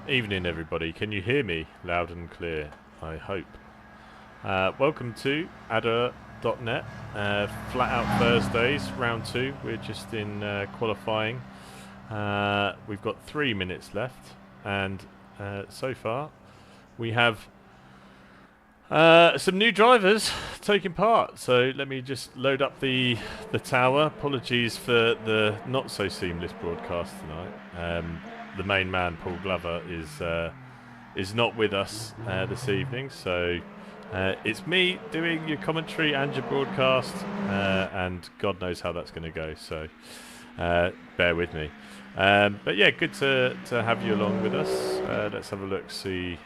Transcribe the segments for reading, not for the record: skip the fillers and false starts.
Evening, everybody. Can you hear me loud and clear? I hope. Welcome to ADRR.net. Flat Out Thursdays, round 2. We're just in qualifying. We've got 3 minutes left, and so far we have some new drivers taking part. So let me just load up the tower. Apologies for the not so seamless broadcast tonight. The main man, Paul Glover, is not with us this evening, so it's me doing your commentary and your broadcast, and God knows how that's going to go. So bear with me. But yeah, good to have you along with us. Let's have a look, see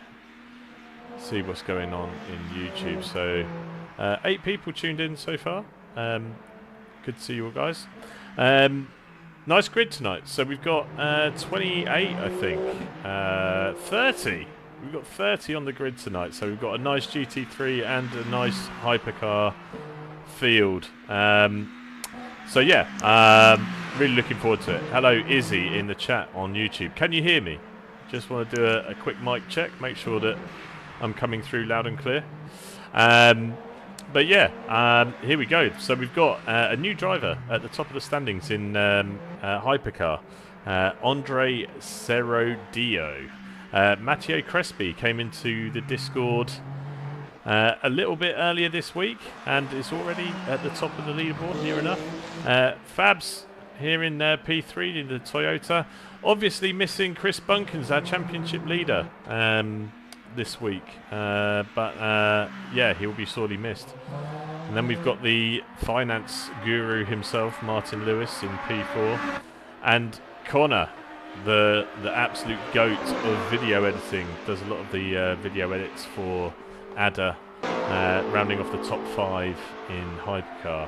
what's going on in YouTube. So 8 people tuned in so far. Good to see you all, guys. Nice grid tonight. So we've got 28, I think. 30. We've got 30 on the grid tonight. So we've got a nice GT3 and a nice hypercar field. So yeah, really looking forward to it. Hello, Izzy, in the chat on YouTube. Can you hear me? Just want to do a quick mic check. Make sure that I'm coming through loud and clear. But yeah, here we go. So we've got a new driver at the top of the standings in Hypercar, Andre Serodio. Matteo Crespi came into the Discord a little bit earlier this week and is already at the top of the leaderboard, near enough. Fabs here in P3 in the Toyota. Obviously missing Chris Bunkins, our championship leader. This week, but yeah, he'll be sorely missed. And then we've got the finance guru himself, Martin Lewis, in P4, and Connor, the absolute goat of video editing, does a lot of the video edits for Ada, rounding off the top 5 in Hypercar.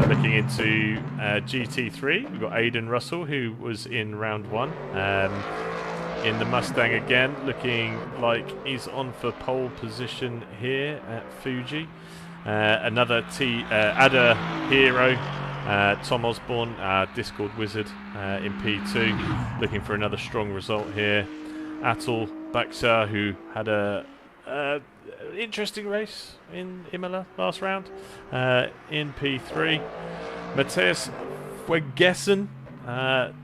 Looking into GT3, we've got Aidan Russell, who was in round 1. In the Mustang again, looking like he's on for pole position here at Fuji. Another Ada hero, Tom Osborne, Discord wizard in P2, looking for another strong result here. Atul Baksar, who had a interesting race in Imola last round, in P3. Matthias Fuegessen,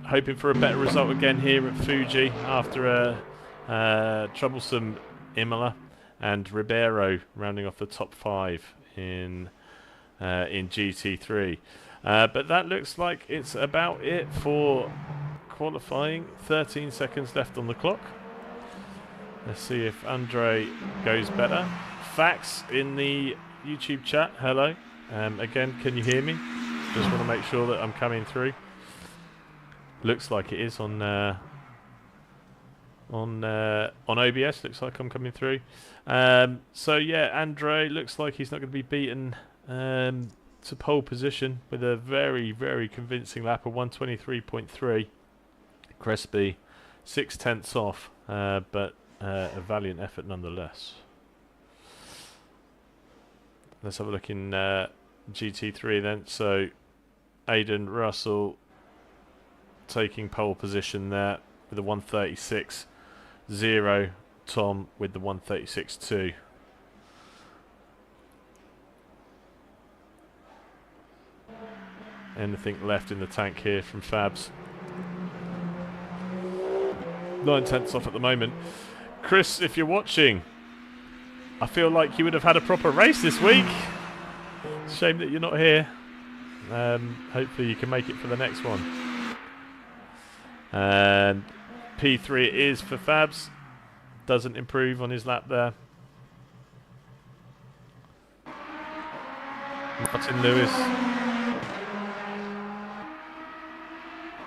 hoping for a better result again here at Fuji after a troublesome Imola, and Ribeiro rounding off the top 5 in GT3. But that looks like it's about it for qualifying. 13 seconds left on the clock. Let's see if Andre goes better. Fax in the YouTube chat. Hello. Again, can you hear me? Just want to make sure that I'm coming through. Looks like it is on OBS. Looks like I'm coming through. So yeah, Andre looks like he's not going to be beaten to pole position with a very, very convincing lap of 123.3. Crespi 0.6 off, but a valiant effort nonetheless. Let's have a look in GT3 then. So Aidan Russell taking pole position there with a 136.0. Tom with the 136.2. Anything left in the tank here from Fabs? 9/10 off at the moment. Chris, if you're watching, I feel like you would have had a proper race this week. Shame that you're not here. Hopefully you can make it for the next one. And P3 it is for Fabs. Doesn't improve on his lap there. Martin Lewis.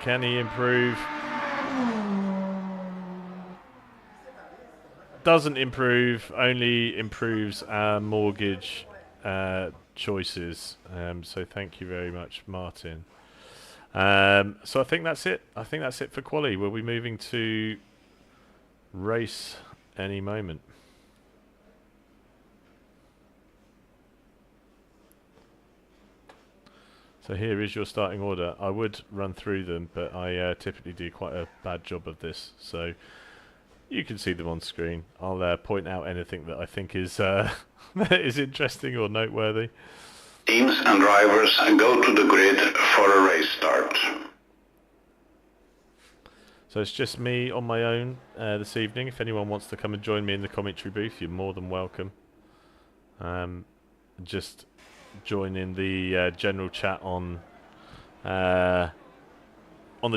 Can he improve? Doesn't improve, only improves our mortgage choices. So thank you very much, Martin. So I think that's it. I think that's it for quali. We'll be moving to race any moment. So here is your starting order. I would run through them, but I typically do quite a bad job of this. So You can see them on screen. I'll point out anything that I think is is interesting or noteworthy. Teams and drivers go to the grid for a race start. So it's just me on my own this evening. If anyone wants to come and join me in the commentary booth, you're more than welcome. Just join in the general chat on the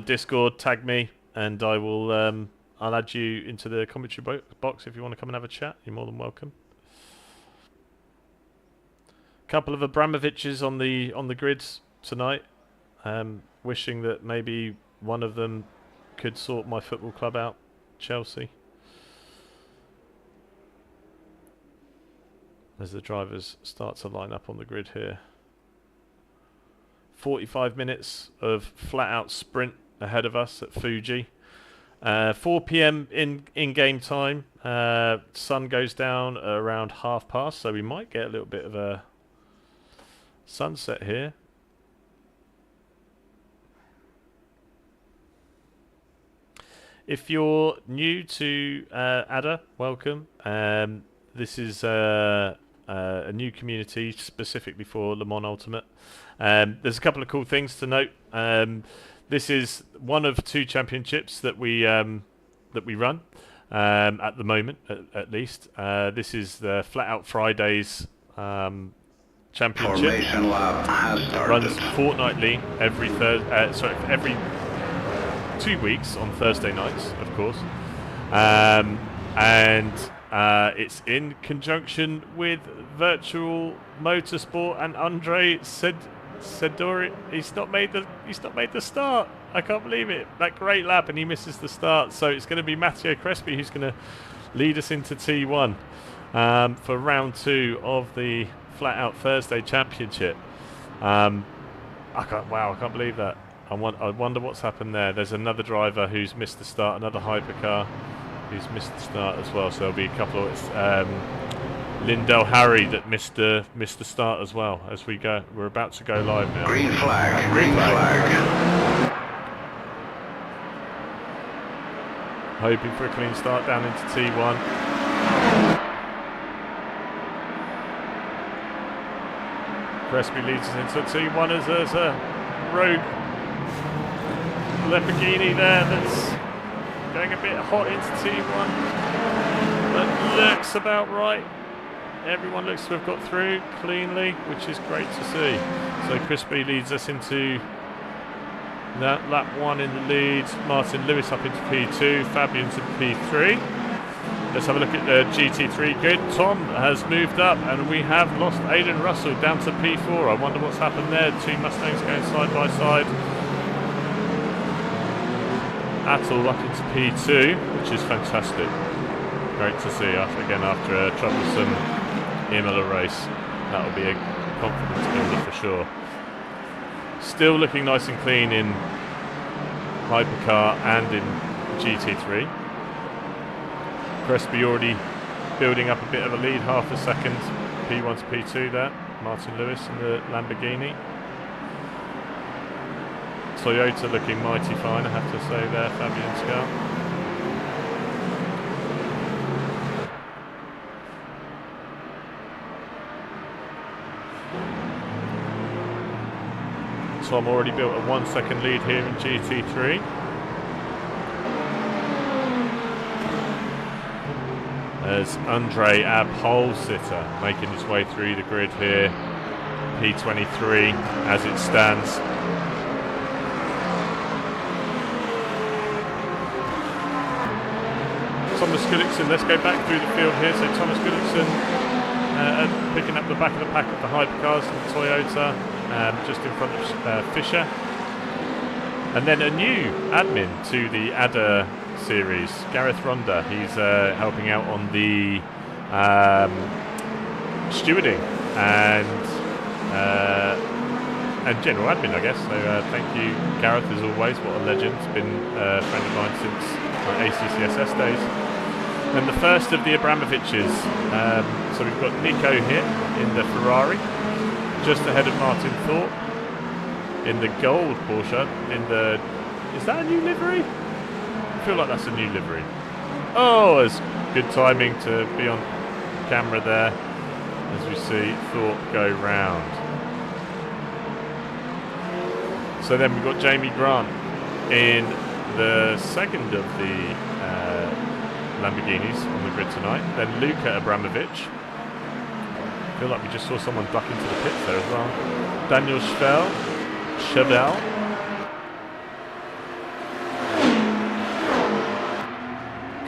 Discord. Tag me, and I will. I'll add you into the commentary box if you want to come and have a chat. You're more than welcome. Couple of Abramoviches on the grids tonight. Wishing that maybe one of them could sort my football club out, Chelsea. As the drivers start to line up on the grid here. 45 minutes of flat-out sprint ahead of us at Fuji. 4 p.m. in game time. Sun goes down around past, so we might get a little bit of a sunset here. If you're new to ADRR, welcome. This is a new community specifically for Le Mans Ultimate. There's a couple of cool things to note. This is one of 2 championships that we run at the moment, at least. This is the Flat Out Fridays championship. Formation lap has started. Runs fortnightly every 2 weeks on Thursday nights, of course, and it's in conjunction with Virtual Motorsport and Andre Sedori. He's not made the start. I can't believe it. That great lap, and he misses the start. So it's going to be Matteo Crespi who's going to lead us into T1 for round 2 of the Flat Out Thursday Championship. I can't believe that. I wonder what's happened there. There's another driver who's missed the start, another hypercar who's missed the start as well. So there'll be a couple of Lindell Harry that missed the start as well. As we go, we're about to go live now. Green flag. Green flag. Hoping for a clean start down into T1. Crespi leads us into T1 as there's a rogue Lamborghini there that's going a bit hot into T1. That looks about right. Everyone looks to have got through cleanly, which is great to see. So Crespi leads us into that lap 1 in the lead. Martin Lewis up into P2, Fabian to P3. Let's have a look at the GT3 grid. Tom has moved up, and we have lost Aidan Russell down to P4. I wonder what's happened there. 2 Mustangs going side by side. Attel up into P2, which is fantastic. Great to see after a troublesome Imola race. That will be a confidence builder for sure. Still looking nice and clean in Hypercar and in GT3. Crespi already building up a bit of a lead, half a second. P1 to P2 there. Martin Lewis in the Lamborghini. Toyota looking mighty fine, I have to say there, Fabian Scar. Tom already built a 1 second lead here in GT3. As Andre Abholsitter making his way through the grid here. P23 as it stands. Thomas Gullickson, let's go back through the field here. So Thomas Gullickson picking up the back of the pack of the hypercars and the Toyota, just in front of Fisher. And then a new admin to the ADRR series, Gareth Ronda. He's helping out on the stewarding and general admin, I guess. So thank you, Gareth, as always. What a legend. He's been a friend of mine since my ACCSS days. And the first of the Abramoviches. So we've got Nico here in the Ferrari, just ahead of Martin Thorpe in the gold Porsche. Is that a new livery? I feel like that's a new livery. Oh, it's good timing to be on camera there as we see Thorpe go round. So then we've got Jamie Grant in the second of the Lamborghinis on the grid tonight. Then Luka Abramovic. I feel like we just saw someone duck into the pits there as well. Daniel Chevel.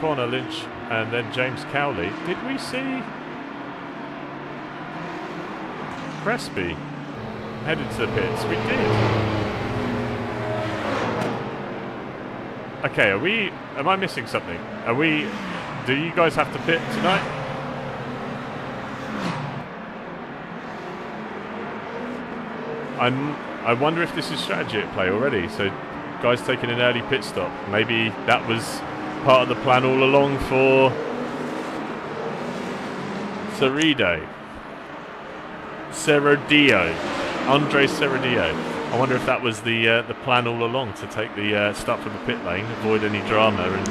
Connor Lynch, and then James Cowley. Did we see Crespi headed to the pits? We did. Okay, am I missing something? Do you guys have to pit tonight? I wonder if this is strategy at play already. So guys taking an early pit stop. Maybe that was part of the plan all along for Andre Cerrodillo. I wonder if that was the plan all along, to take the start from the pit lane, avoid any drama, and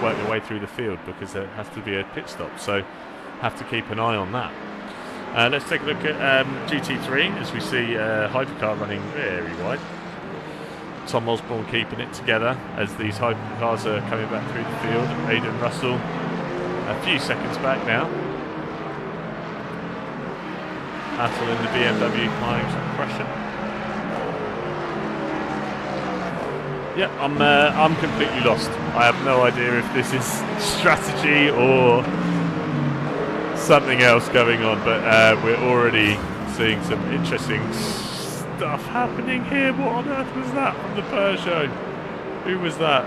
work your way through the field, because there has to be a pit stop. So have to keep an eye on that. Let's take a look at GT3 as we see Hypercar running very wide. Tom Osborne keeping it together as these Hypercars are coming back through the field. Aidan Russell a few seconds back now. Attel in the BMW applying some pressure. Yeah, I'm completely lost. I have no idea if this is strategy or something else going on, but we're already seeing some interesting stuff happening here. What on earth was that on the Peugeot? Who was that?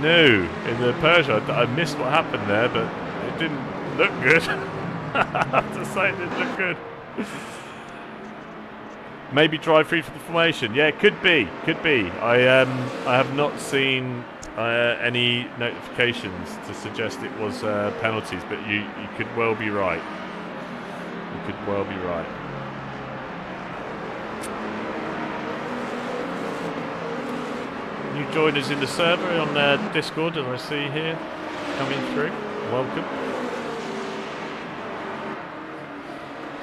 No, in the Peugeot. I missed what happened there, but it didn't look good. I have to say, it didn't look good. Maybe drive free for the formation. Yeah, could be. I have not seen any notifications to suggest it was penalties, but you could well be right. You could well be right. New joiners in the server on Discord, as I see here, coming through. Welcome.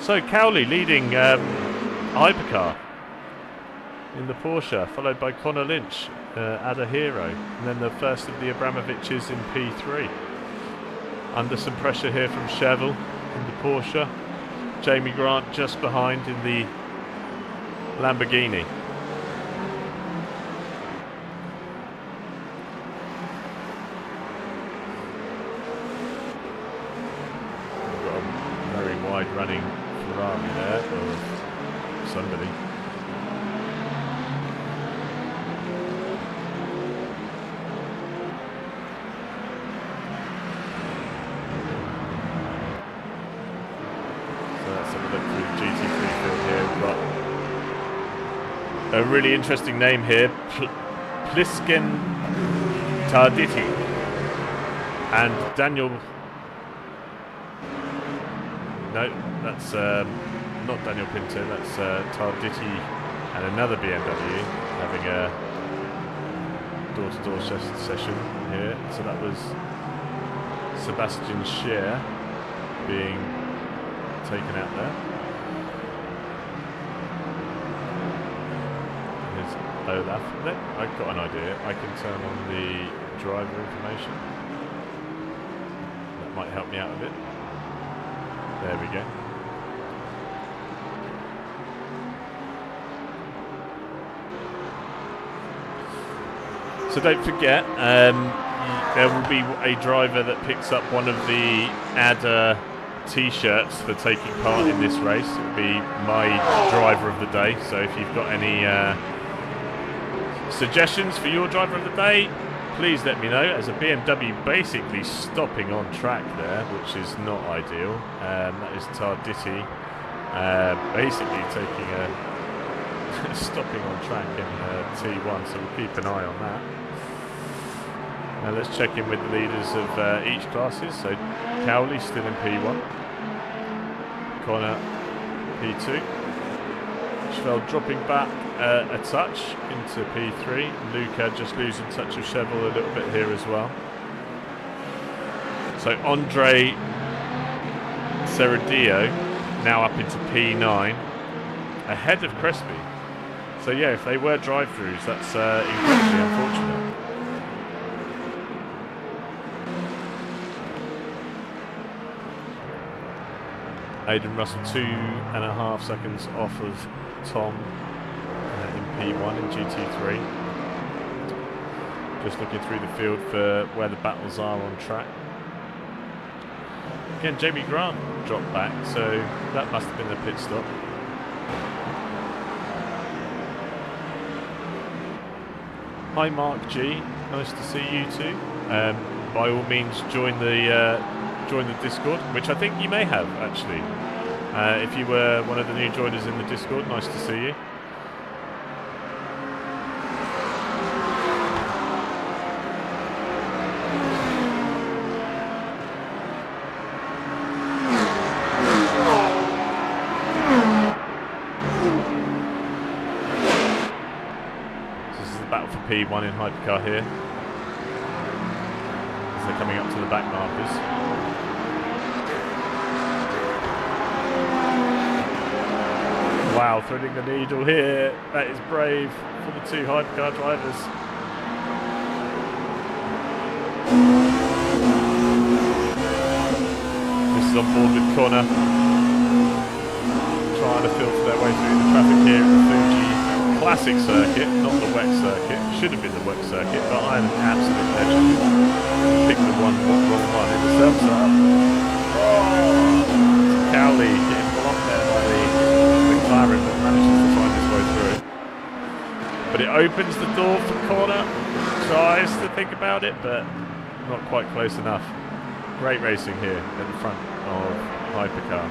So Cowley leading Hypercar in the Porsche, followed by Connor Lynch, Ada Hero, and then the first of the Abramoviches in P3. Under some pressure here from Chevel in the Porsche. Jamie Grant just behind in the Lamborghini. We've got a very wide running Ferrari there, or somebody. A really interesting name here, Plisken Tarditi and Daniel. No, that's not Daniel Pinto. That's Tarditi and another BMW having a door-to-door session here. So that was Sebastian Scheer being taken out there. Olaf. I've got an idea. I can turn on the driver information. That might help me out a bit. There we go. So don't forget, there will be a driver that picks up one of the ADRR t-shirts for taking part in this race. It will be my driver of the day. So if you've got any suggestions for your driver of the day, please let me know. As a BMW basically stopping on track there, which is not ideal. That is Tarditi basically taking a stopping on track in T1, so we'll keep an eye on that. Now let's check in with the leaders of each classes. So Cowley still in P1, Connor P2, Schveld dropping back a touch into P3. Luca just losing touch of Chevelle a little bit here as well. So Andre Serradillo now up into P9, ahead of Crespi. So yeah, if they were drive-throughs, that's incredibly unfortunate. Aidan Russell 2.5 seconds off of Tom in P1 in GT3. Just looking through the field for where the battles are on track. Again, Jamie Grant dropped back, so that must have been the pit stop. Hi Mark G, nice to see you too. By all means, join the Discord, which I think you may have actually. If you were one of the new joiners in the Discord, nice to see you. P1 in Hypercar here as they're coming up to the back markers. Wow, threading the needle here. That is brave for the two Hypercar drivers. This is on board with Connor, trying to filter their way through the traffic here at the Fuji classic circuit, not the wet circuit. Should have been the wet circuit, but I'm an absolute legend. Picked the wrong one in the self-start. Oh, Cowley getting blocked there by the McLaren, but manages to find his way through. But it opens the door for Connor. Tries to think about it, but not quite close enough. Great racing here at the front of Hypercar.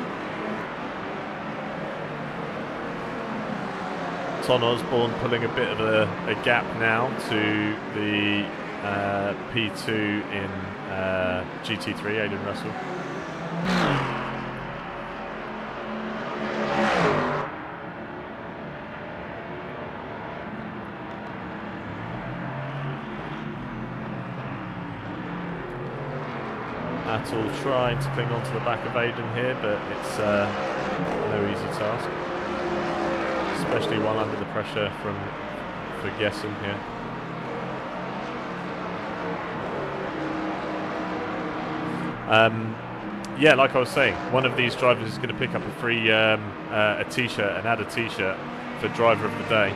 Ton Osborne pulling a bit of a gap now to the P2 in GT3, Aidan Russell. Attal trying to cling onto the back of Aidan here, but it's no easy task. Especially while under the pressure for Gessen here. Yeah, like I was saying, one of these drivers is going to pick up a free a t-shirt and add a t-shirt for driver of the day.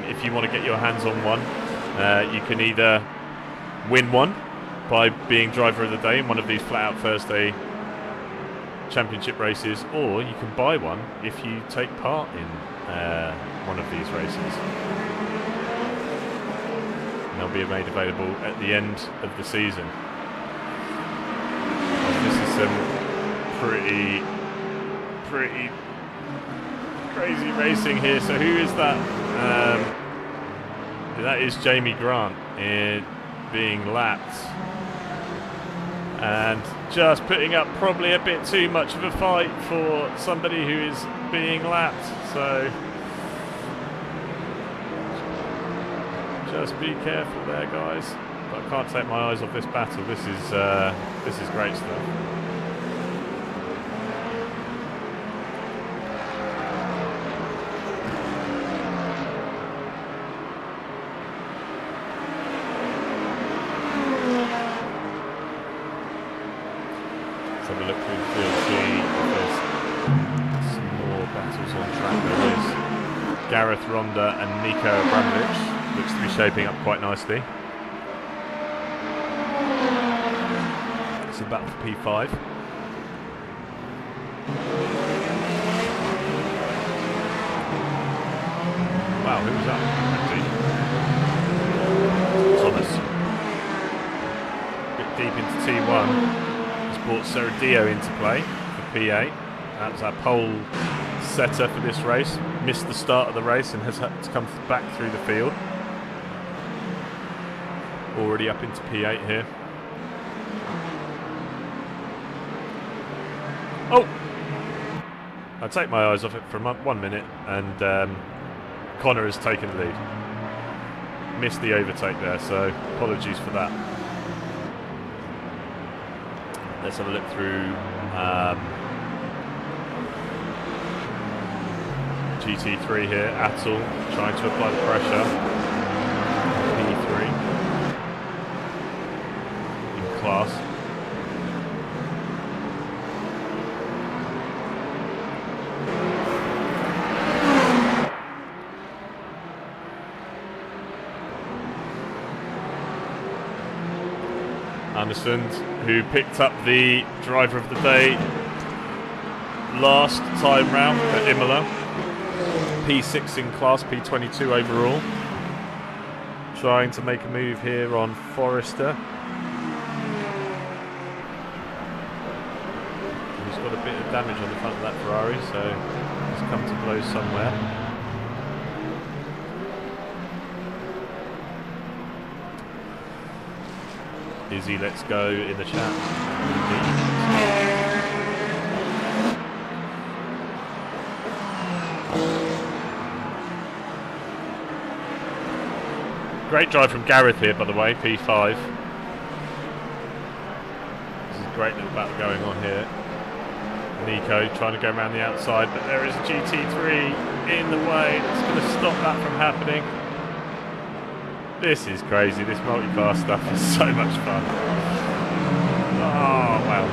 If you want to get your hands on one, you can either win one by being driver of the day in one of these flat-out first day championship races, or you can buy one if you take part in one of these races. And they'll be made available at the end of the season. This is some pretty crazy racing here. So who is that? That is Jamie Grant being lapped. And just putting up probably a bit too much of a fight for somebody who is being lapped. So just be careful there, guys. But I can't take my eyes off this battle. This is great stuff. Let's have a look through the field, see if there's some more battles on track. There is Gareth Ronda and Nico Abramovich. Looks to be shaping up quite nicely. It's a battle for P5. Wow, who was that? Thomas. A bit deep into T1. Brought Serradillo into play for P8. That was our pole setter for this race. Missed the start of the race and has had to come back through the field. Already up into P8 here. Oh! I'll take my eyes off it for 1 minute and Connor has taken the lead. Missed the overtake there, so apologies for that. Let's have a look through GT3 here. Atul trying to apply the pressure. P3 in class. Anderson, who picked up the driver of the day last time round at Imola. P6 in class, P22 overall. Trying to make a move here on Forrester. He's got a bit of damage on the front of that Ferrari, so he's come to blows somewhere. Izzy, let's go in the chat. Great drive from Gareth here, by the way, P5. This is a great little battle going on here. Nico trying to go around the outside, but there is a GT3 in the way. That's going to stop that from happening. This is crazy. This multi-class stuff is so much fun. Oh, wow.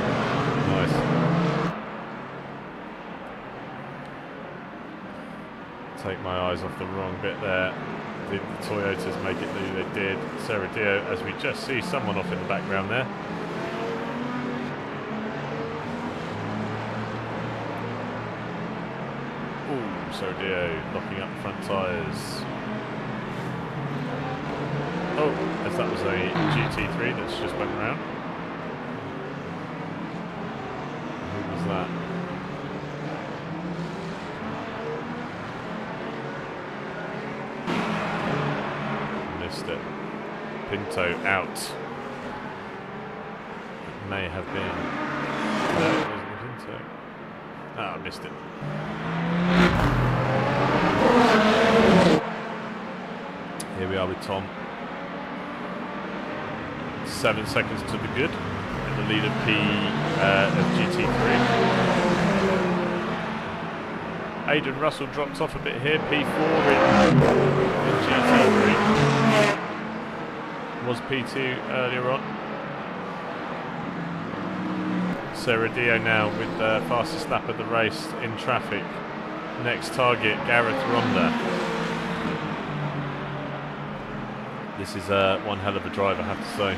Nice. Take my eyes off the wrong bit there. Did the Toyotas make it do? They did. Serradio, as we just see someone off in the background there. Ooh, Serradio locking up the front tyres. Oh, as that was a GT3 that's just went around. Who was that? Missed it. Pinto out. It may have been. No, it wasn't Pinto. Ah, I missed it. Here we are with Tom. 7 seconds to the good in the lead of GT3. Aidan Russell drops off a bit here, P4 in GT3. Was P2 earlier on. Serradio now with the fastest lap of the race in traffic. Next target, Gareth Ronda. This is one hell of a drive, I have to say.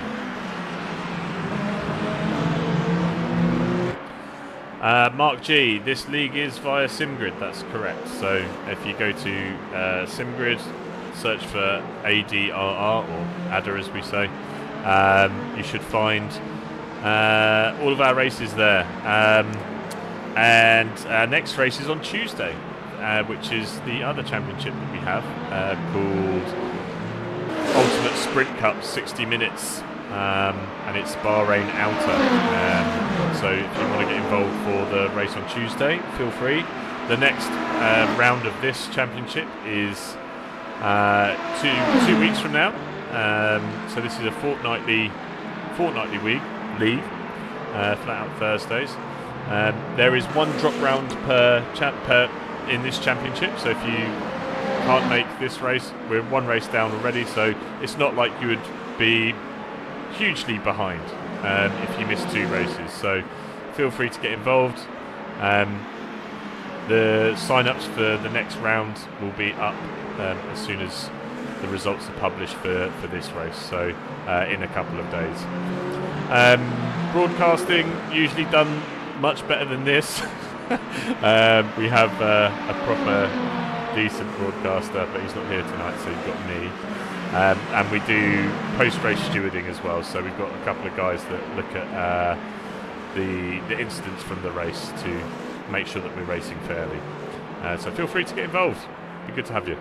Mark G, this league is via SimGrid, that's correct. So if you go to SimGrid, search for ADRR, or ADDA as we say, you should find all of our races there. And our next race is on Tuesday, which is the other championship that we have, called Ultimate Sprint Cup, 60 minutes, and it's Bahrain Outer. So if you want to get involved for the race on Tuesday, feel free. The next round of this championship is 2 weeks from now. So this is a fortnightly league, flat out Thursdays. There is one drop round per in this championship. So if you can't make this race, we're one race down already, so it's not like you would be hugely behind if you miss 2 races. So feel free to get involved. The sign-ups for the next round will be up as soon as the results are published for this race, so in a couple of days. Broadcasting usually done much better than this. We have a proper decent broadcaster, but he's not here tonight, so you've got me. And we do post-race stewarding as well, so we've got a couple of guys that look at the incidents from the race to make sure that we're racing fairly. So feel free to get involved. It'd be good to have you.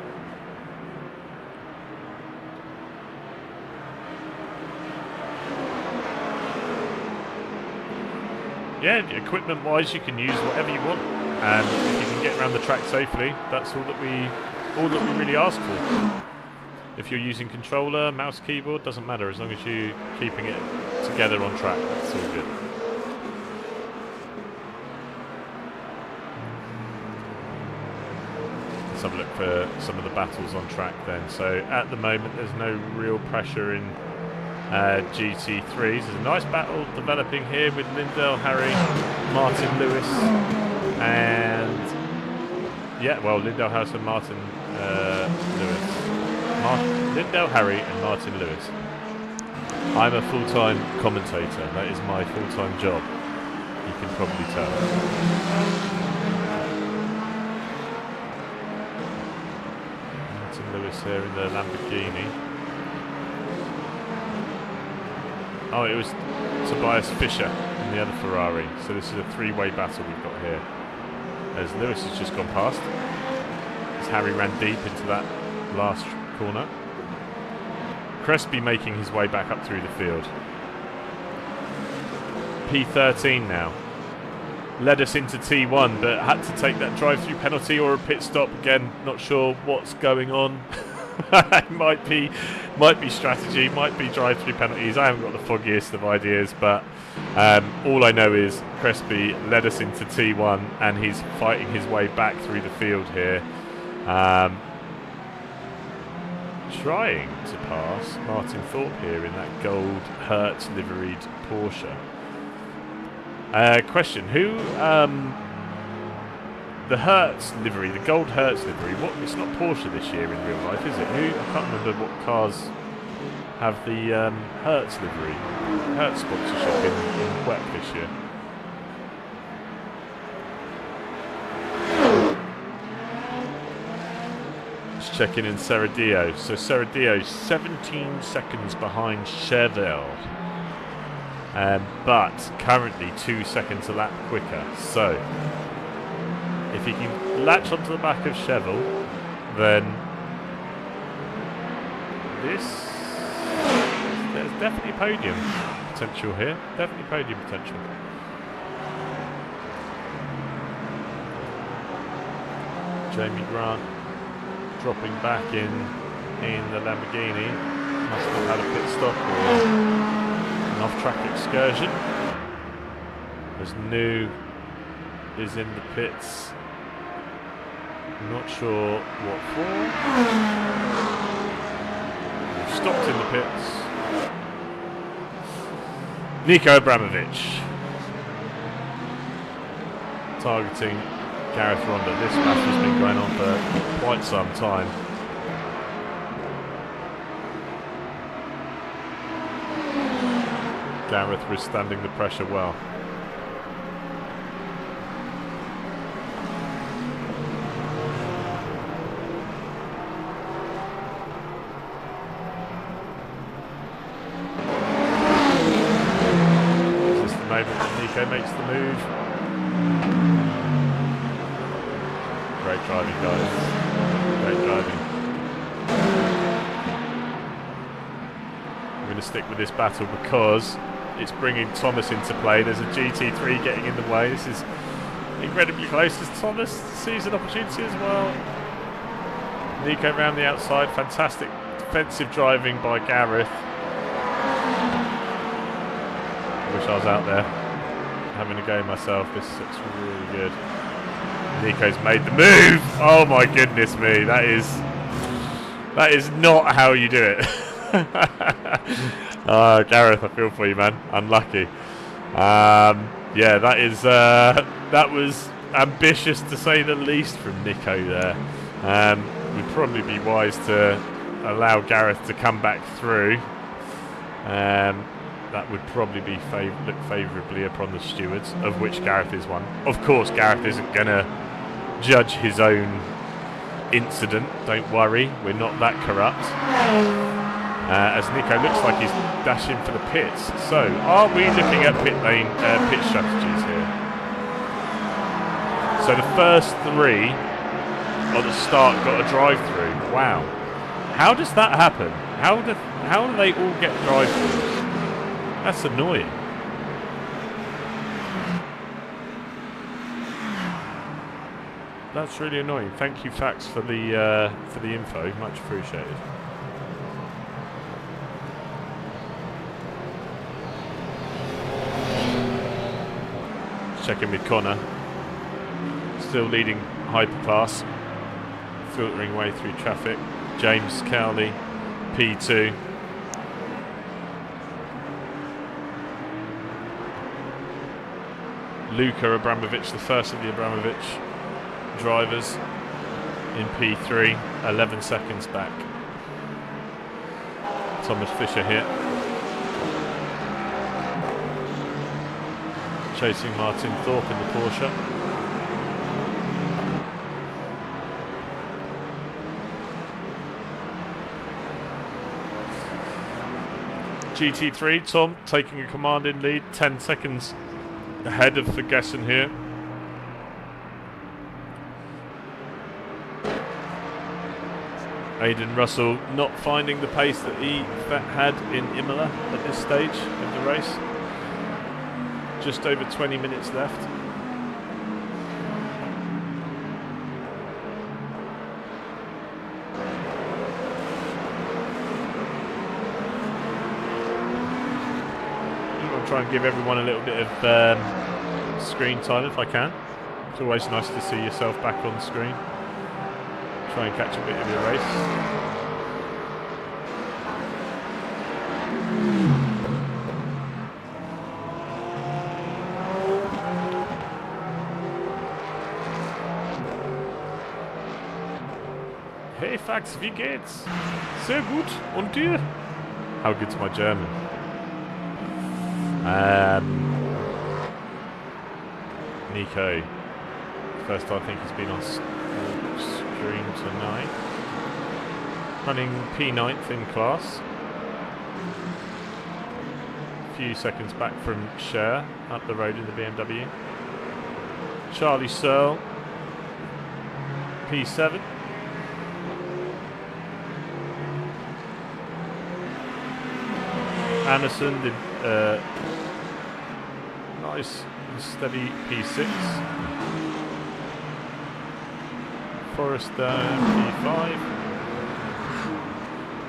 Yeah, equipment-wise, you can use whatever you want, and if you can get around the track safely, that's all that we all that we really ask for. If you're using controller, mouse, keyboard, doesn't matter as long as you're keeping it together on track. That's all good. Let's have a look for some of the battles on track then. So at the moment there's no real pressure in GT3s. There's a nice battle developing here with Lindell, Harry, Martin Lewis, and yeah, well, Lindell, Harris and Martin Lewis. Lindell, Harry and Martin Lewis. I'm a full-time commentator. That is my full-time job. You can probably tell. Martin Lewis here in the Lamborghini. Oh, it was Tobias Fischer in the other Ferrari. So this is a three-way battle we've got here. As Lewis has just gone past. As Harry ran deep into that last corner. Crespi making his way back up through the field. P13 now. Led us into T1, but had to take that drive-through penalty or a pit stop. Again, not sure what's going on. might be strategy, might be drive-through penalties. I haven't got the foggiest of ideas, but all I know is Crespi led us into T1 and he's fighting his way back through the field here. Trying to pass Martin Thorpe here in that gold Hertz liveried Porsche. Question, who the Hertz livery, the gold Hertz livery, what, it's not Porsche this year in real life, is it? I can't remember what cars have the Hertz livery, Hertz sponsorship in WEC this year. Let's check in Serradillo. So Serradillo 17 seconds behind Chevelle. But currently 2 seconds a lap quicker. So if he can latch onto the back of Chevelle, then there's definitely podium potential here. Definitely podium potential. Jamie Grant dropping back in the Lamborghini. Must have had a pit stop or an off-track excursion. As New is in the pits. Not sure what for. We've stopped in the pits. Nico Abramovich targeting Gareth Ronda. This match has been going on for quite some time. Gareth withstanding the pressure well. This is the moment that Nico makes the move. Great driving, guys. Great driving. We're going to stick with this battle because it's bringing Thomas into play. There's a GT3 getting in the way. This is incredibly close. As Thomas sees an opportunity as well. Nico around the outside. Fantastic defensive driving by Gareth. I wish I was out there having a go myself. This looks really good. Nico's made the move. Oh my goodness me. That is not how you do it. Gareth, I feel for you, man. Unlucky. Yeah, that was ambitious to say the least from Nico there. Would probably be wise to allow Gareth to come back through. That would probably be look favourably upon the stewards, of which Gareth is one. Of course, Gareth isn't going to judge his own incident. Don't worry, we're not that corrupt. As Nico looks like he's dashing for the pits. So, are we looking at pit strategies here? So the first three at the start got a drive-through. Wow. How does that happen? How do they all get drive-throughs? That's annoying. That's really annoying. Thank you, Fax, for the info. Much appreciated. Checking with Connor. Still leading Hyperclass. Filtering way through traffic. James Cowley, P2. Luka Abramovich, the first of the Abramovich drivers, in P3, 11 seconds back. Thomas Fisher here. Chasing Martin Thorpe in the Porsche. GT3, Tom taking a commanding lead, 10 seconds ahead of Ferguson here. Aidan Russell not finding the pace that he had in Imola at this stage of the race. Just over 20 minutes left. I'll try and give everyone a little bit of screen time if I can. It's always nice to see yourself back on screen. Try and catch a bit of your race. Hey Fax, wie geht's? Sehr gut. Und dir? How good's my German? Nico. First I think he's been on screen tonight. Running P9th in class. A few seconds back from Cher up the road in the BMW. Charlie Searle, P7. Anderson did nice and steady P6. Forrester P5.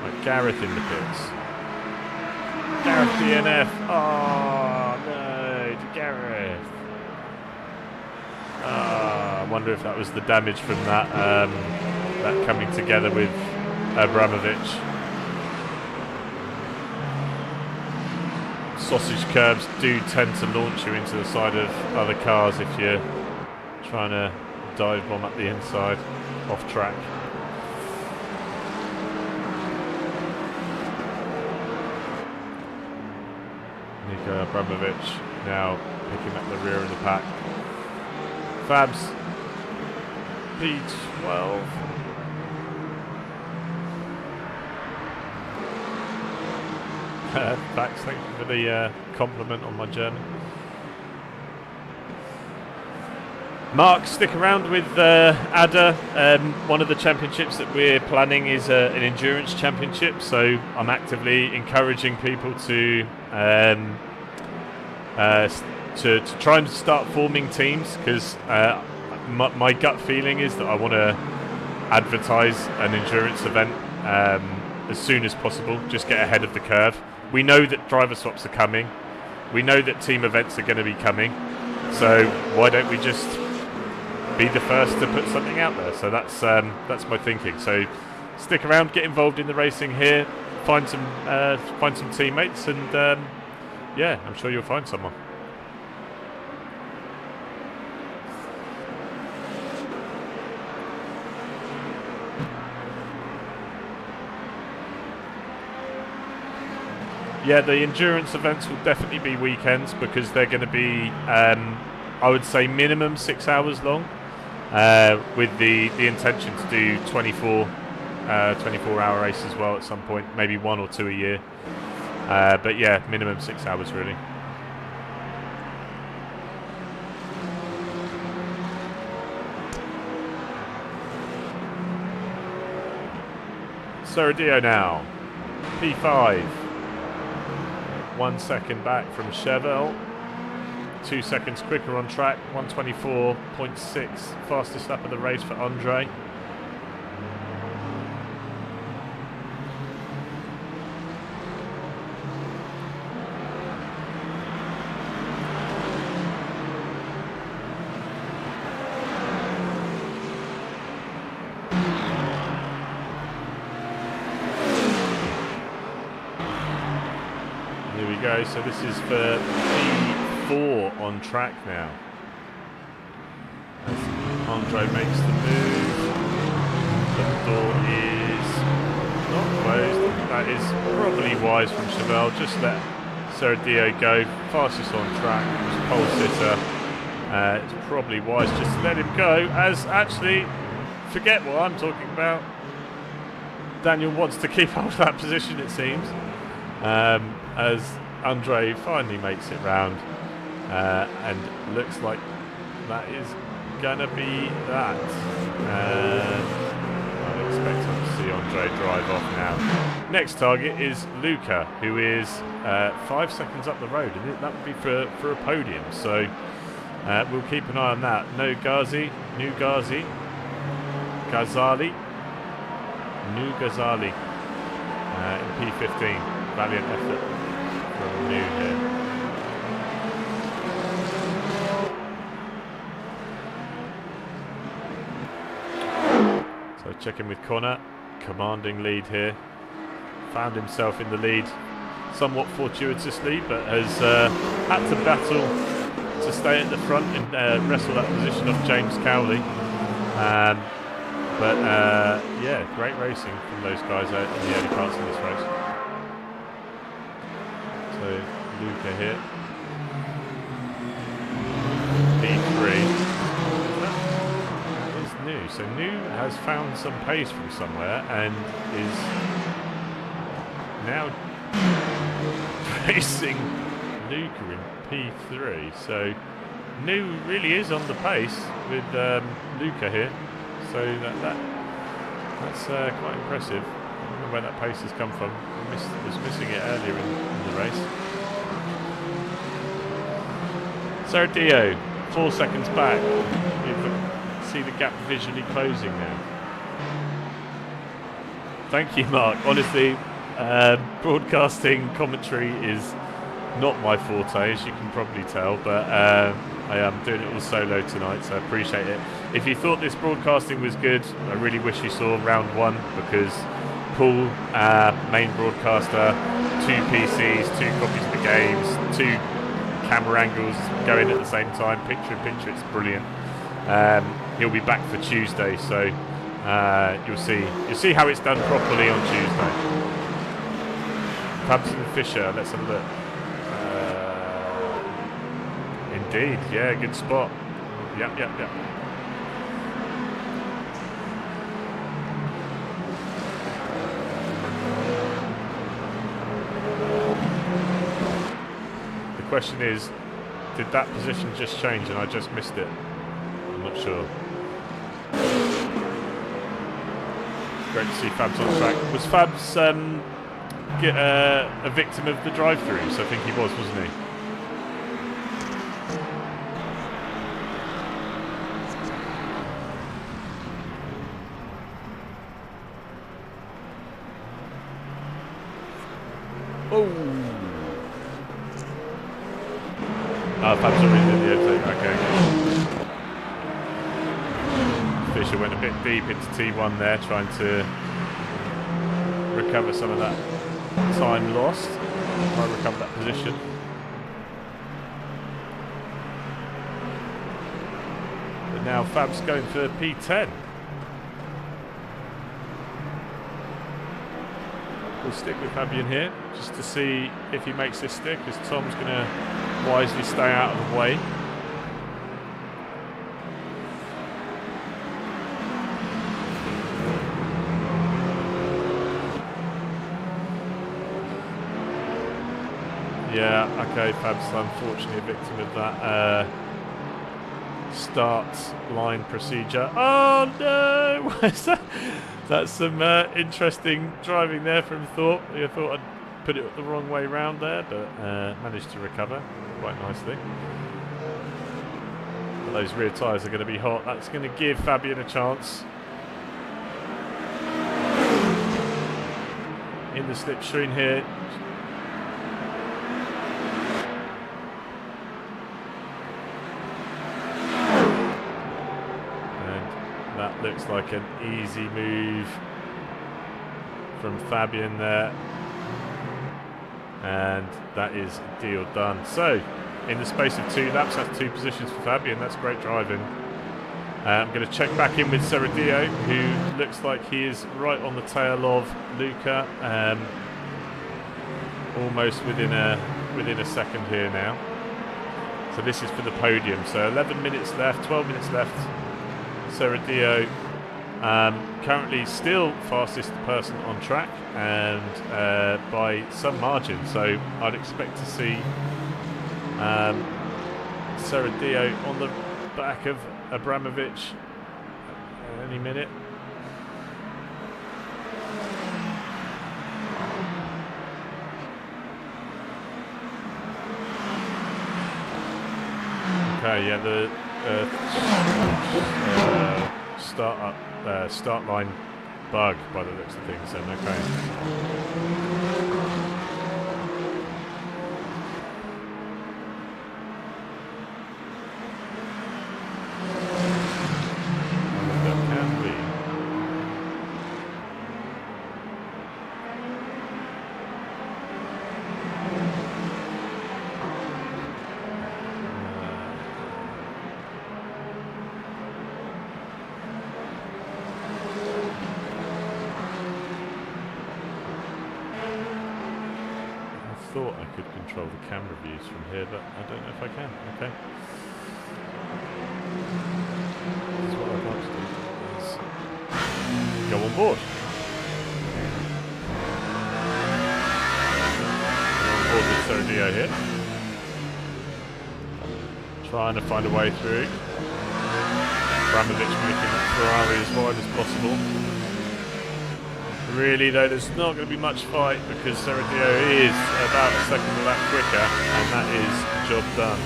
Right, Gareth in the pits. Gareth DNF. Oh no, to Gareth. I wonder if that was the damage from that that coming together with Abramovich. Sausage curbs do tend to launch you into the side of other cars if you're trying to dive bomb up the inside, off track. Nico Abramovich now picking up the rear of the pack. Fabs, P12. Thanks, thank you for the compliment on my German. Mark, stick around with Ada. One of the championships that we're planning is an endurance championship, so I'm actively encouraging people to try and start forming teams, because my gut feeling is that I want to advertise an endurance event as soon as possible, just get ahead of the curve. We know that driver swaps are coming. We know that team events are going to be coming. So why don't we just be the first to put something out there? So that's my thinking. So stick around, get involved in the racing here, find some teammates, and yeah, I'm sure you'll find someone. Yeah, the endurance events will definitely be weekends, because they're going to be, I would say, minimum 6 hours long, with the intention to do 24-hour races as well at some point, maybe 1 or 2 a year. But yeah, minimum 6 hours really. Saradio now, P5. 1 second back from Chevelle. 2 seconds quicker on track. 1:24.6, fastest lap of the race for Andre. So this is for P4 on track now. As Andre makes the move, the door is not closed. That is probably wise from Chevelle. Just let Sergio go, fastest on track, pole sitter. It's probably wise just to let him go, as actually, forget what I'm talking about. Daniel wants to keep hold of that position, it seems. As Andre finally makes it round, and looks like that is gonna be that. I expect to see Andre drive off now. Next target is Luca, who is 5 seconds up the road, and that would be for a podium. So we'll keep an eye on that. New Ghazali, in P15. Valiant effort from New here. So check in with Connor, commanding lead here. Found himself in the lead somewhat fortuitously, but has had to battle to stay at the front and wrestle that position off James Cowley. But yeah, great racing from those guys out in the early parts of this race. So Luca here, P3. That is New. So New has found some pace from somewhere and is now racing Luca in P3. So New really is on the pace with Luca here. So that's quite impressive. I don't know where that pace has come from. Was missing it earlier in the race. Sergio, 4 seconds back. You can see the gap visually closing now. Thank you, Mark. Honestly, broadcasting commentary is not my forte, as you can probably tell, but I am doing it all solo tonight, so I appreciate it. If you thought this broadcasting was good, I really wish you saw round one, because Paul, main broadcaster, 2 PCs, 2 copies of the games, 2 camera angles going at the same time, picture in picture, it's brilliant. He'll be back for Tuesday, so you'll see how it's done properly on Tuesday. Thompson and Fisher, let's have a look. Indeed, yeah, good spot. Yep. The question is, did that position just change and I just missed it? I'm not sure. Great to see Fabs on track. Was Fabs a victim of the drive-throughs? I think he was, wasn't he? Fabs already did the overtake. Okay. Fisher went a bit deep into T1 there, trying to recover some of that time lost. Try to recover that position. But now Fab's going for P10. We'll stick with Fabian here just to see if he makes this stick, as Tom's going to wisely stay out of the way. Yeah, okay, Fab's unfortunately a victim of that start line procedure. Oh no! That's some interesting driving there from Thorpe. I thought I'd put it the wrong way round there, but managed to recover quite nicely. those rear tyres are going to be hot. That's going to give Fabian a chance. In the slipstream here. And that looks like an easy move from Fabian there. And that is deal done. So, in the space of 2 laps, that's 2 positions for Fabian. That's great driving. I'm going to check back in with Serradio, who looks like he is right on the tail of Luca, almost within a second here now. So this is for the podium. So 11 minutes left, 12 minutes left. Serradio currently still fastest person on track, and by some margin. So I'd expect to see Serradio on the back of Abramovich any minute. Okay, yeah, the start line bug by the looks of things. Then okay. Thought I could control the camera views from here, but I don't know if I can. Okay. This is what I'd like to do, is go on board. Go on board with Serradio here. Trying to find a way through. Abramovich making that Ferrari as wide as possible. Really, though, there's not going to be much fight because Serradio is about a second of lap quicker, and that is job done.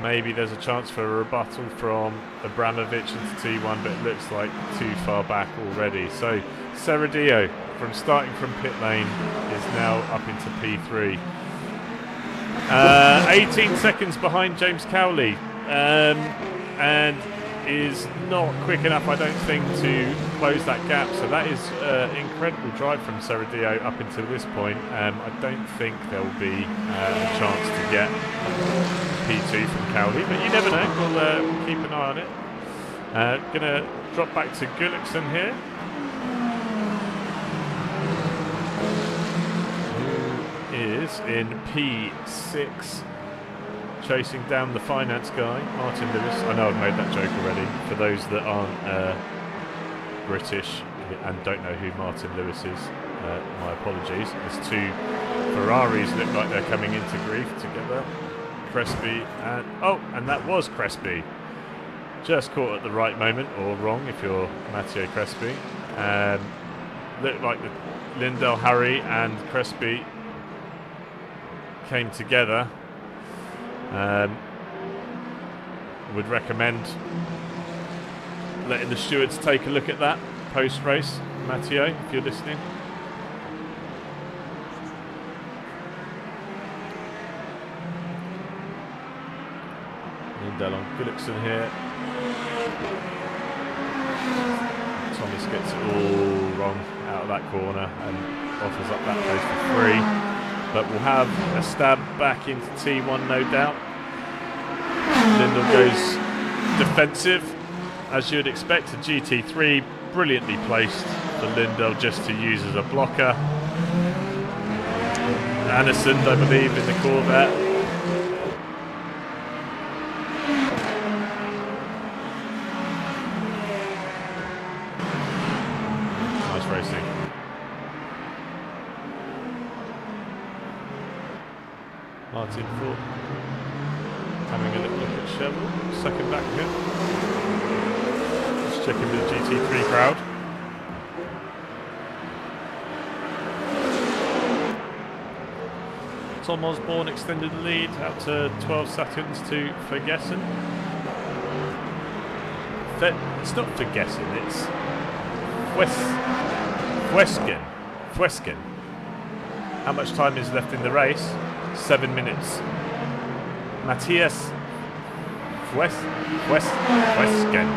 Maybe there's a chance for a rebuttal from Abramovich into T1, but it looks like too far back already. So Serradio, from starting from pit lane, is now up into P3. 18 seconds behind James Cowley, and is not quick enough, I don't think, to close that gap. So that is incredible drive from Serradio up until this point. I don't think there will be a chance to get P2 from Cowley, but you never know. We'll keep an eye on it. Gonna drop back to Gullikson here, who is in P6. Chasing down the finance guy, Martin Lewis. I know I've made that joke already. For those that aren't British and don't know who Martin Lewis is, my apologies. There's 2 Ferraris look like they're coming into grief together. Crespi and that was Crespi. Just caught at the right moment, or wrong if you're Matteo Crespi. Looked like the Lindell, Harry and Crespi came together. Would recommend letting the stewards take a look at that post-race. Matteo, if you're listening. Lindell on Gullikson here. Thomas gets it all wrong out of that corner and offers up that place for free. But we'll have a stab back into T1, no doubt. Lindell goes defensive, as you'd expect. A GT3 brilliantly placed for Lindell just to use as a blocker. Anderson, I believe, in the Corvette. Nice racing. Martin Ford having a little look at Chevrolet, second back here. Just checking with the GT3 crowd. Tom Osborne extended the lead out to 12 seconds to Ferguson. It's not Ferguson, it's Fueskin. How much time is left in the race? 7 minutes. Matthias Fueskin.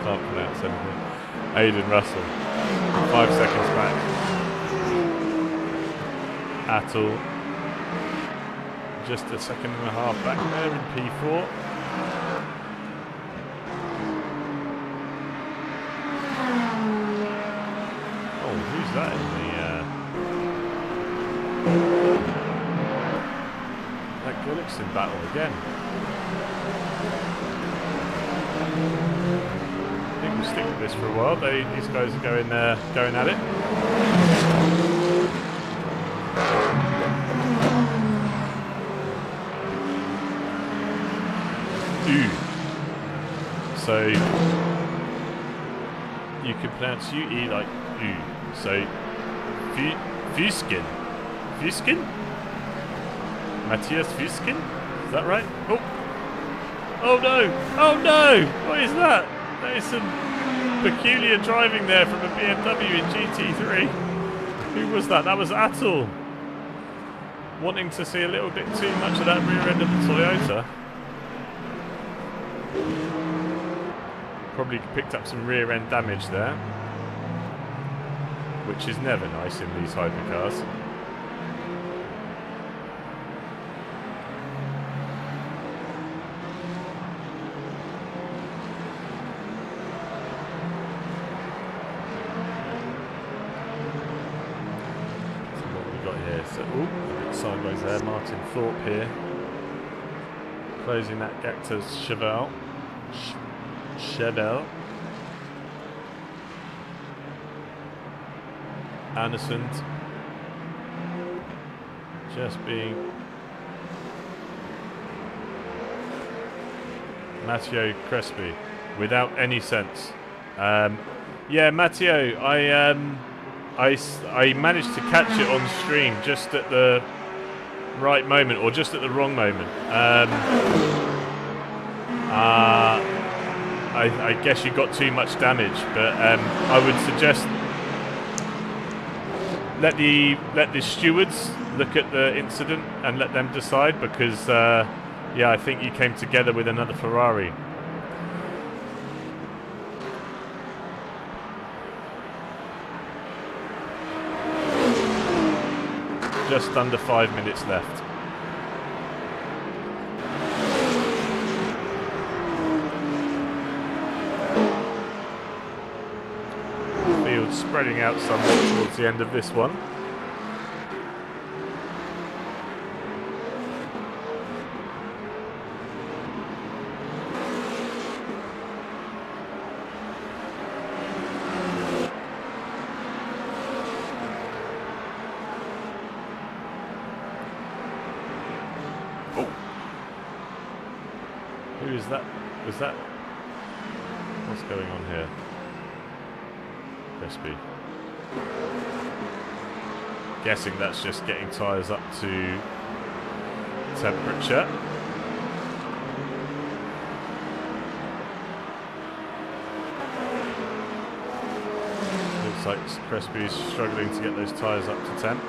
Can't pronounce anything. Aidan Russell. 5 seconds back. Attel. Just a second and a half back there in P4. Oh, who's that in the... That Gullickson battle again. I think we'll stick with this for a while. These guys are going at it. So you can pronounce UE like U. So Fueskin. Matthias Fueskin? Is that right? Oh no! Oh no! What is that? That is some peculiar driving there from a BMW in GT3. Who was that? That was Attel. Wanting to see a little bit too much of that rear end of the Toyota. Probably picked up some rear end damage there, which is never nice in these hypercars. So what have we got here? So, a bit sideways there. Martin Thorpe here, closing that gap to Chevelle. Anderson just being Matteo Crespi without any sense. Yeah, Matteo, I managed to catch it on stream just at the right moment, or just at the wrong moment. I guess you got too much damage, but I would suggest let the stewards look at the incident and let them decide, because yeah, I think you came together with another Ferrari. Just under 5 minutes left. Spreading out somewhat towards the end of this one. Oh. Who is that? Was that? What's going on here? Crespi. Guessing that's just getting tyres up to temperature. Looks like Crespi's struggling to get those tyres up to temp.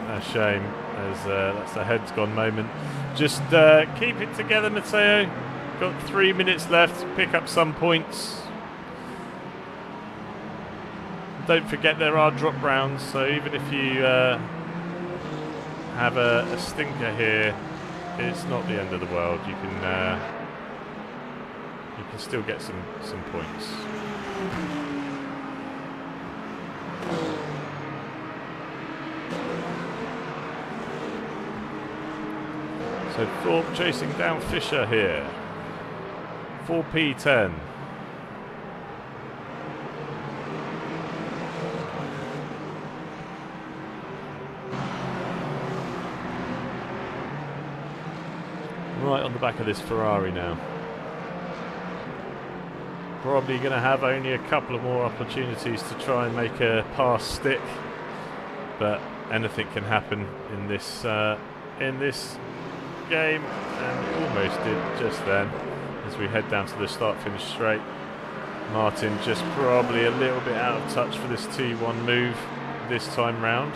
A shame, as that's a heads gone moment. Just keep it together, Matteo. Got 3 minutes left. Pick up some points. Don't forget there are drop rounds, so even if you have a stinker here, it's not the end of the world. You can still get some points. So Thorpe chasing down Fisher here. 4P10. Right on the back of this Ferrari now. Probably going to have only a couple of more opportunities to try and make a pass stick, but anything can happen in this game, and it almost did just then as we head down to the start-finish straight. Martin just probably a little bit out of touch for this T1 move this time round.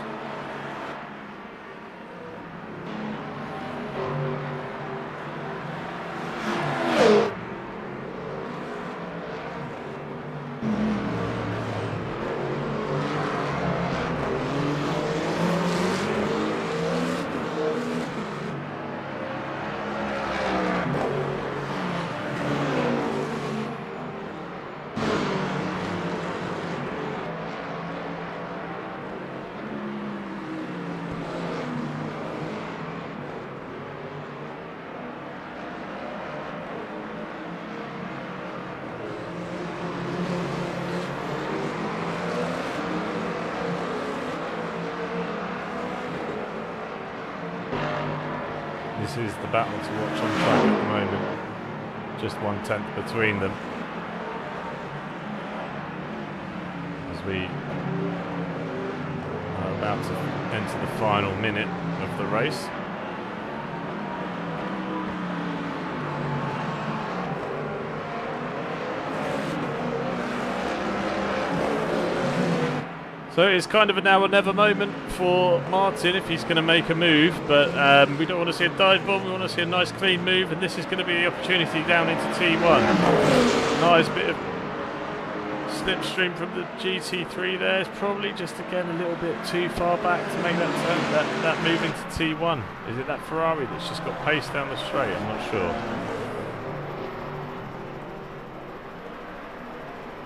This is the battle to watch on track at the moment. Just 1/10 between them. As we are about to enter the final minute of the race. So it's kind of a now or never moment for Martin if he's going to make a move, but we don't want to see a dive bomb, we want to see a nice clean move, and this is going to be the opportunity down into T1. Nice bit of slipstream from the GT3 there. It's probably just again a little bit too far back to make that turn, that move into T1. Is it that Ferrari that's just got pace down the straight? I'm not sure.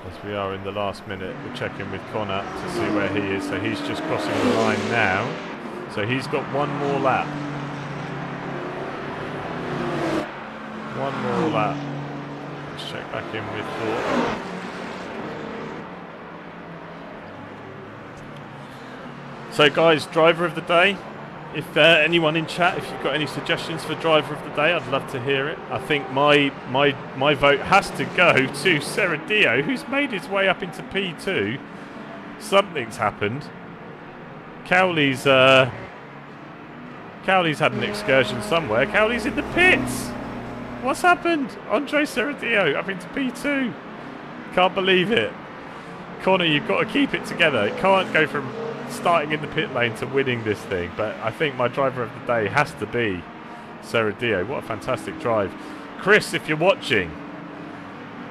As we are in the last minute, we're checking with Connor to see where he is. So he's just crossing the line now. So he's got one more lap. One more lap. Let's check back in with Thor. So guys, driver of the day. If anyone in chat, if you've got any suggestions for driver of the day, I'd love to hear it. I think my vote has to go to Seradio, who's made his way up into P2. Something's happened. Cowley's had an excursion somewhere. Cowley's in the pits. What's happened? Andre Seradio up into P2. Can't believe it. Connor, you've got to keep it together. It can't go from starting in the pit lane to winning this thing, but I think my driver of the day has to be Seradio. What a fantastic drive. Chris, if you're watching,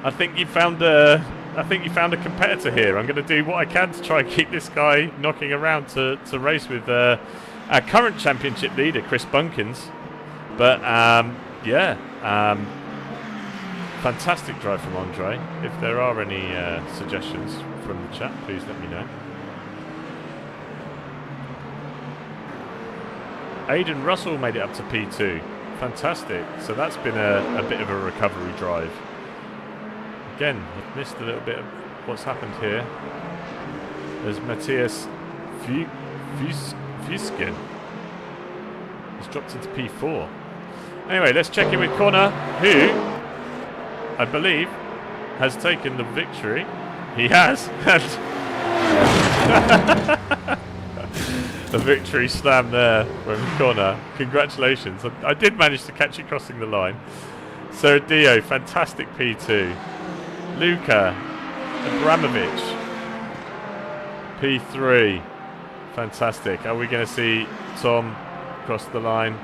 I think you found a competitor here. I'm going to do what I can to try and keep this guy knocking around to race with our current championship leader, Chris Bunkins. But fantastic drive from Andre. If there are any suggestions from the chat, please let me know. Aidan Russell made it up to P2. Fantastic. So that's been a bit of a recovery drive. Again, I've missed a little bit of what's happened here. There's Matthias Fuskin. He's dropped into P4. Anyway, let's check in with Connor, who, I believe, has taken the victory. He has. A victory slam there from Connor. Congratulations. I did manage to catch you crossing the line. Seradio, fantastic P2. Luca Abramovich, P3. Fantastic. Are we going to see Tom cross the line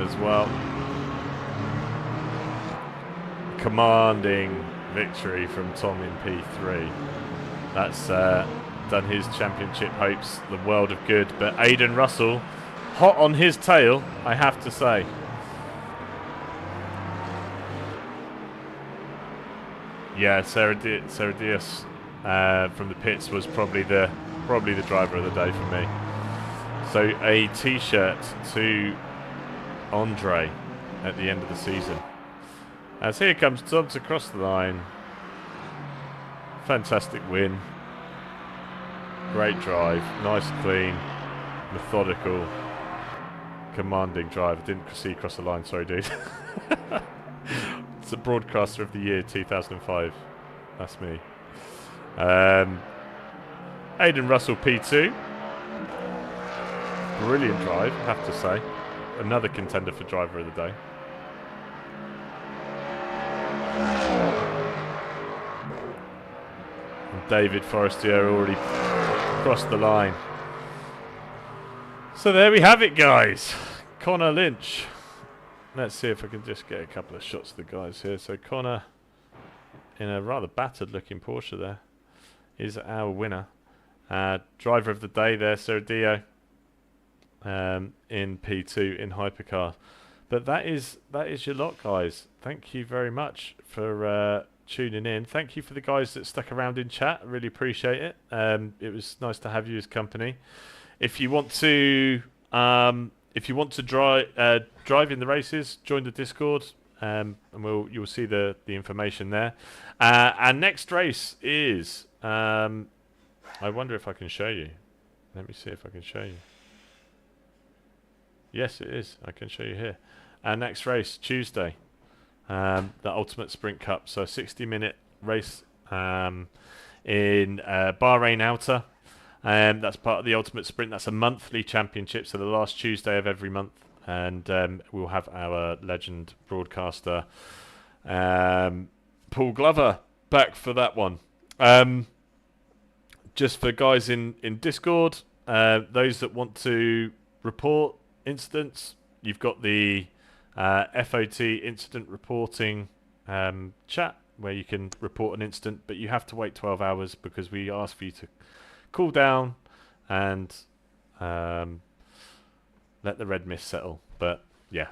as well? Commanding victory from Tom in P3. That's done his championship hopes the world of good, but Aidan Russell hot on his tail, I have to say. Yeah, Seradius from the pits was probably the driver of the day for me. So a t-shirt to Andre at the end of the season. As here comes Tom to cross the line. Fantastic win. Great drive, nice, clean, methodical. commanding drive. I didn't see you cross the line. Sorry, dude. It's the broadcaster of the year 2005. That's me. Aidan Russell P2. Brilliant drive, I have to say. Another contender for driver of the day. And David Forestier already crossed the line. So there we have it, guys. Connor Lynch. Let's see if I can just get a couple of shots of the guys here. So Connor, in a rather battered looking Porsche there, is our winner. Driver of the day there, Sergio, in P2 in Hypercar. But that is your lot, guys. Thank you very much for tuning in. Thank you for the guys that stuck around in chat. I really appreciate it. It was nice to have you as company. If you want to drive in the races, join the Discord, and you'll see the information there. Our next race is. I wonder if I can show you. Let me see if I can show you. Yes, it is. I can show you here. Our next race, Tuesday. The Ultimate Sprint Cup. So a 60-minute race in Bahrain Outer. That's part of the Ultimate Sprint. That's a monthly championship. So the last Tuesday of every month. And we'll have our legend broadcaster, Paul Glover, back for that one. Just for guys in Discord, those that want to report incidents, you've got the FOT incident reporting chat where you can report an incident, but you have to wait 12 hours because we ask for you to cool down and let the red mist settle. But yeah,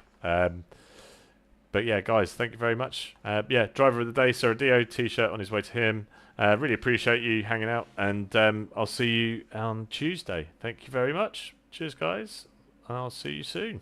guys, thank you very much. Driver of the day, Sergio, t-shirt on his way to him. Really appreciate you hanging out, and I'll see you on Tuesday. Thank you very much. Cheers, guys. I'll see you soon.